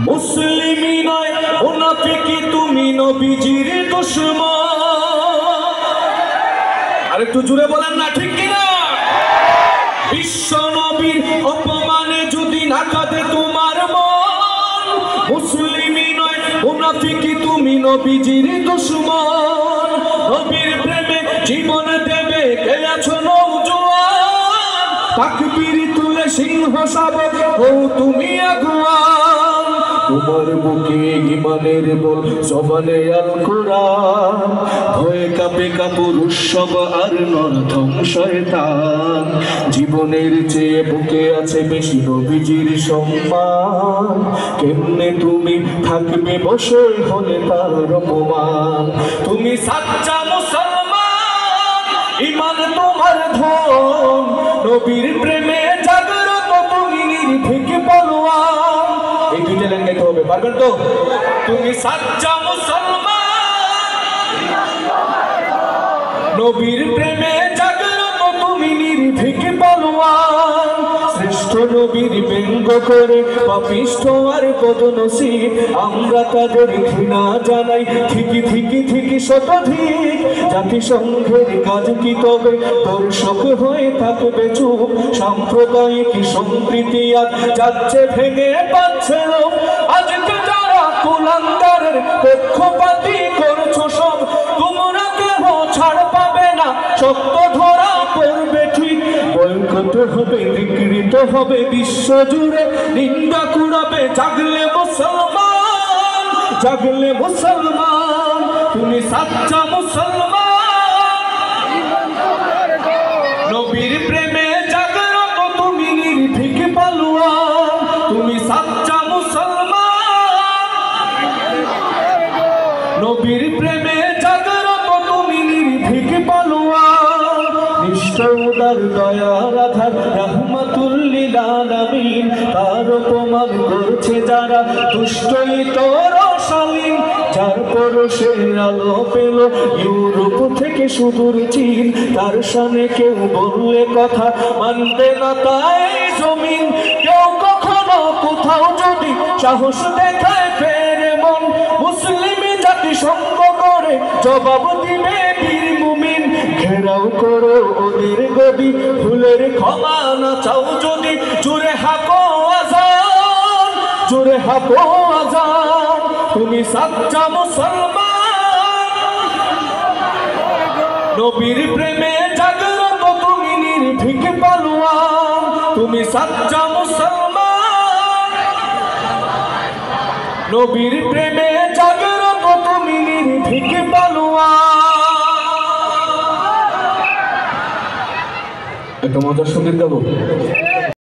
মুসলিমি নয় মুনাফিকি তুমি নবীজির দুশমন। আরেকটু জোরে বলেন না ঠিক কিনা? বিশ্ব নবীর অপমানে যদি না কাঁদে তোমার মন, মুসলিমি নয় মুনাফিকি তুমি নবীজির দুশমন। নবীর প্রেমে জীবন দেবে কে আছো নওজোয়ান, তাকবীর তুলে সিংহ শাবক হও তুমি আগুয়ান। তোমার বুকে ঈমানের বল জবানে আল কোরআন, ভয়ে কাঁপে কাপুরুষ সব আর নরধম শয়তান। জীবনের চেয়ে বুকে আছে বেশি নবীজির সম্মান, কেমনে তুমি থাকবে বসে হলে তার অপমান। তুমি সাচ্চা মুসলমান, ঈমান তোমার ধন, নবীর প্রেমে জাগ্রত তুমি নির্ভীক বলওয়ান। এই দুইটা লাইন গাইতে হবে, পারবেন তো? তুমি সাচ্চা মুসলমান, নবীর প্রেমে জাগ্রত তুমি নির্ভীক বলওয়ান। শ্রেষ্ঠ নবীর ব্যঙ্গ করে পাপিষ্ঠ আর বদনসিব, আমরা তাদের ঘৃণা জানাই ঠিকই ঠিকই ঠিকই শতধিক। জাতিসংঘের কাজ কি তবে দর্শক হয়ে থাকবে চুপ? সাম্প্রদায়িক সম্প্রীতি আজ যাচ্ছে ভেঙে পাচ্ছে লোক। আজকে যারা কুলাঙ্গারের পক্ষপাতী করছো সব, তোমরা কেহ ছাড় পাবে না, সত্য ধরা পড়বে ঠিক। বয়কট হবে, বিকৃত হবে বিশ্ব জুড়ে, নিন্দা কুড়াবে জাগলে মুসলমান, জাগলে মুসলমান। তুমি সাচ্চা মুসলমান, নবীর প্রেমে জাগ্রত তুমি নির্ভীক পালুয়ান। তুমি সাচ্চা মুসলমান, নবীর প্রেমে জাগ্রত তুমি নির্ভীক পালুয়ান। নিষ্ঠুর দয়ার আধার রাহমাতুল লিল আলামিন, তার অপমান করছে যারা দুষ্টই তোর শালীন। যার পরশের আলো পেল ইউরোপ থেকে সুদূর চীন, তার সামনে কেউ বললে কথা মানবে না তাই জমিন। কেউ কখনো কোথাও যদি সাহস দেখায় ফেরে মন, মুসলিমি জাতি সঙ্গ করে জবাব দিবে বীর মুমিন। ঘেরাও করো ওদের গদি, ভুলের ক্ষমা না চাও যদি, জুড়ে হাঁকো আজান, জুড়ে হাঁকো আজান। তুমি সাচ্চা মুসলমান, নবীর প্রেমে জাগ্রত তুমি নির্ভীক পালুয়ান। তুমি সাচ্চা মুসলমান, নবীর প্রেমে জাগ্রত তুমি নির্ভীক পালুয়ান। একটা মজার সঙ্গীত গাবো।